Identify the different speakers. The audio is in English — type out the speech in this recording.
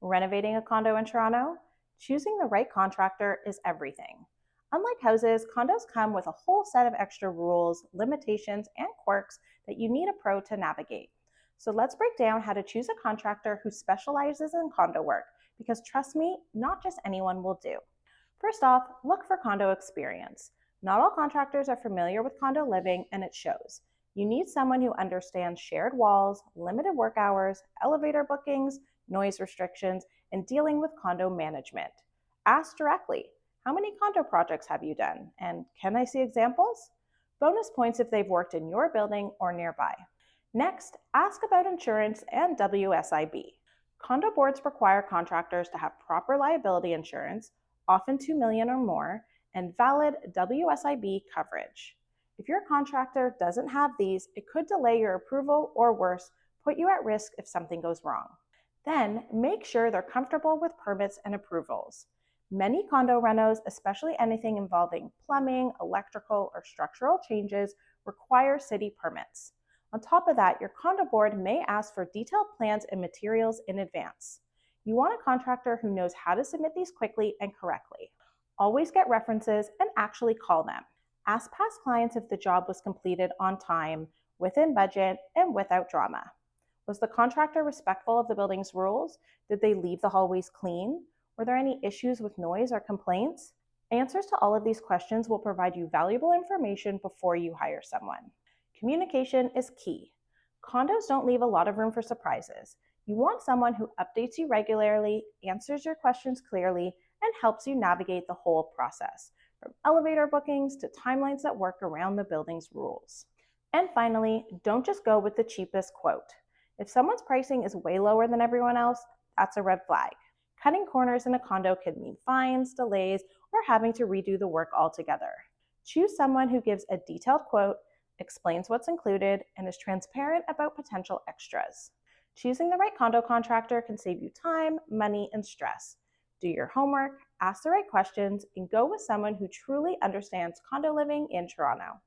Speaker 1: Renovating a condo in Toronto? Choosing the right contractor is everything. Unlike houses, condos come with a whole set of extra rules, limitations, and quirks that you need a pro to navigate. So let's break down how to choose a contractor who specializes in condo work, because trust me, not just anyone will do. First off, look for condo experience. Not all contractors are familiar with condo living, and it shows. You need someone who understands shared walls, limited work hours, elevator bookings, noise restrictions, and dealing with condo management. Ask directly, how many condo projects have you done? And can I see examples? Bonus points if they've worked in your building or nearby. Next, ask about insurance and WSIB. Condo boards require contractors to have proper liability insurance, often $2 million or more, and valid WSIB coverage. If your contractor doesn't have these, it could delay your approval or worse, put you at risk if something goes wrong. Then, make sure they're comfortable with permits and approvals. Many condo renos, especially anything involving plumbing, electrical, or structural changes, require city permits. On top of that, your condo board may ask for detailed plans and materials in advance. You want a contractor who knows how to submit these quickly and correctly. Always get references and actually call them. Ask past clients if the job was completed on time, within budget, and without drama. Was the contractor respectful of the building's rules? Did they leave the hallways clean? Were there any issues with noise or complaints? Answers to all of these questions will provide you valuable information before you hire someone. Communication is key. Condos don't leave a lot of room for surprises. You want someone who updates you regularly, answers your questions clearly, and helps you navigate the whole process, from elevator bookings to timelines that work around the building's rules. And finally, don't just go with the cheapest quote. If someone's pricing is way lower than everyone else, that's a red flag. Cutting corners in a condo could mean fines, delays, or having to redo the work altogether. Choose someone who gives a detailed quote, explains what's included, and is transparent about potential extras. Choosing the right condo contractor can save you time, money, and stress. Do your homework, ask the right questions, and go with someone who truly understands condo living in Toronto.